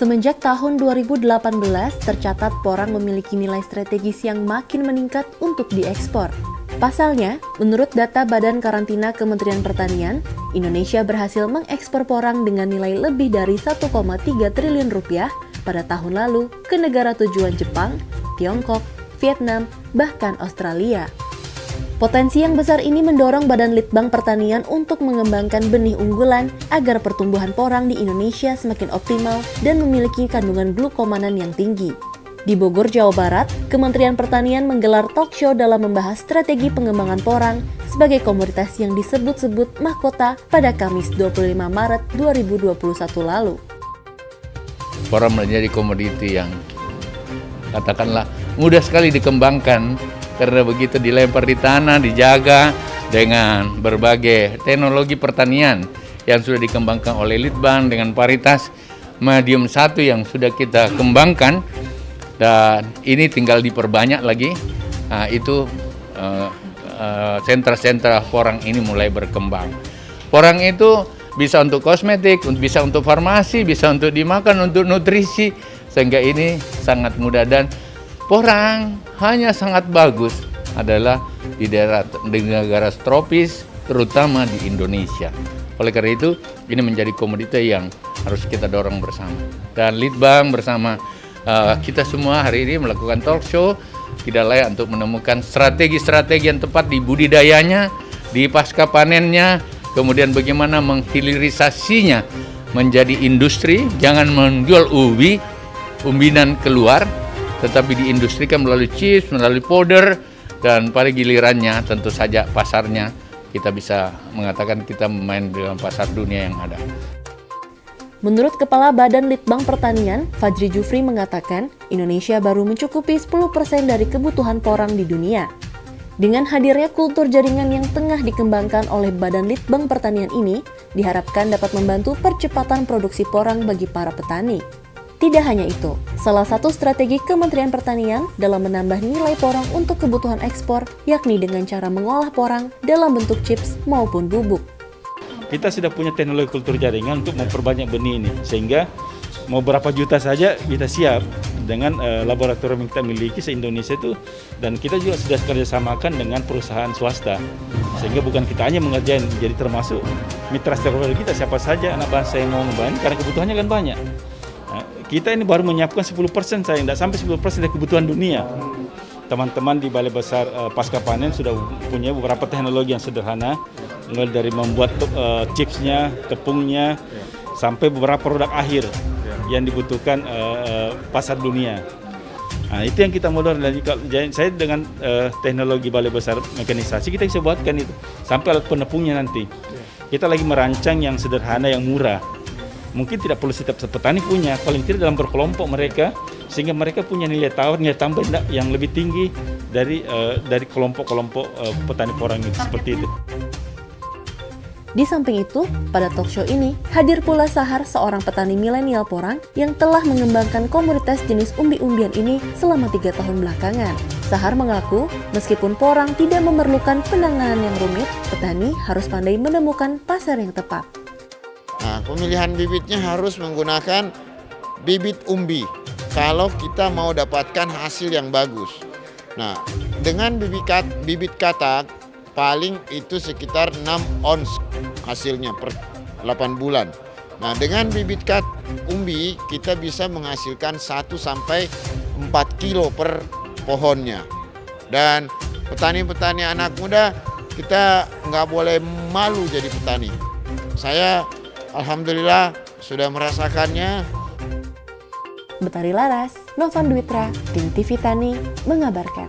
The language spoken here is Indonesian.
Semenjak tahun 2018, tercatat porang memiliki nilai strategis yang makin meningkat untuk diekspor. Pasalnya, menurut data Badan Karantina Kementerian Pertanian, Indonesia berhasil mengekspor porang dengan nilai lebih dari 1,3 triliun rupiah pada tahun lalu ke negara tujuan Jepang, Tiongkok, Vietnam, bahkan Australia. Potensi yang besar ini mendorong Badan Litbang Pertanian untuk mengembangkan benih unggulan agar pertumbuhan porang di Indonesia semakin optimal dan memiliki kandungan glukomanan yang tinggi. Di Bogor, Jawa Barat, Kementerian Pertanian menggelar talk show dalam membahas strategi pengembangan porang sebagai komoditas yang disebut-sebut mahkota pada Kamis 25 Maret 2021 lalu. Porang menjadi komoditi yang katakanlah mudah sekali dikembangkan karena begitu dilempar di tanah, dijaga dengan berbagai teknologi pertanian yang sudah dikembangkan oleh Litbang dengan paritas medium 1 yang sudah kita kembangkan dan ini tinggal diperbanyak lagi. Nah, itu sentra-sentra porang ini mulai berkembang. Porang itu bisa untuk kosmetik, bisa untuk farmasi, bisa untuk dimakan, untuk nutrisi, sehingga ini sangat mudah. Dan porang hanya sangat bagus adalah di negara tropis, terutama di Indonesia. Oleh karena itu, ini menjadi komoditas yang harus kita dorong bersama. Dan Litbang bersama kita semua hari ini melakukan talk show, tidak layak untuk menemukan strategi-strategi yang tepat di budidayanya, di pasca panennya, kemudian bagaimana menghilirisasinya menjadi industri, jangan menjual umbinan keluar, tetapi diindustrikan melalui chips, melalui powder, dan pada gilirannya tentu saja pasarnya kita bisa mengatakan kita main dalam pasar dunia yang ada. Menurut Kepala Badan Litbang Pertanian, Fajri Jufri mengatakan, Indonesia baru mencukupi 10% dari kebutuhan porang di dunia. Dengan hadirnya kultur jaringan yang tengah dikembangkan oleh Badan Litbang Pertanian ini, diharapkan dapat membantu percepatan produksi porang bagi para petani. Tidak hanya itu, salah satu strategi Kementerian Pertanian dalam menambah nilai porang untuk kebutuhan ekspor, yakni dengan cara mengolah porang dalam bentuk chips maupun bubuk. Kita sudah punya teknologi kultur jaringan untuk memperbanyak benih ini, sehingga mau berapa juta saja kita siap dengan laboratorium yang kita miliki se-Indonesia itu, dan kita juga sudah kerjasamakan dengan perusahaan swasta, sehingga bukan kita hanya mengerjain, jadi termasuk mitra stakeholder kita siapa saja anak bangsa yang mau membantu, karena kebutuhannya kan banyak. Nah, kita ini baru menyiapkan 10%, saya tidak sampai 10% dari kebutuhan dunia. Teman-teman di Balai Besar Pasca Panen sudah punya beberapa teknologi yang sederhana, mulai dari membuat chipsnya, tepungnya, sampai beberapa produk akhir yang dibutuhkan pasar dunia. Nah, itu yang kita mau dorong. Saya dengan teknologi Balai Besar Mekanisasi kita bisa buatkan itu sampai alat penepungnya nanti. Kita lagi merancang yang sederhana, yang murah. Mungkin tidak perlu setiap petani punya, paling tidak dalam berkelompok mereka, sehingga mereka punya nilai tawar, nilai tambah yang lebih tinggi dari kelompok-kelompok petani porang itu, seperti itu. Di samping itu, pada talk show ini hadir pula Sahar, seorang petani milenial porang yang telah mengembangkan komoditas jenis umbi-umbian ini selama 3 tahun belakangan. Sahar mengaku, meskipun porang tidak memerlukan penanganan yang rumit, petani harus pandai menemukan pasar yang tepat. Nah, pemilihan bibitnya harus menggunakan bibit umbi kalau kita mau dapatkan hasil yang bagus. Nah, dengan bibit katak paling itu sekitar 6 ons hasilnya per 8 bulan. Nah, dengan bibit umbi kita bisa menghasilkan 1 sampai 4 kilo per pohonnya. Dan petani-petani anak muda, kita nggak boleh malu jadi petani. Saya alhamdulillah sudah merasakannya. Betari Laras, Novan Dwitra, Tim TV Tani mengabarkan.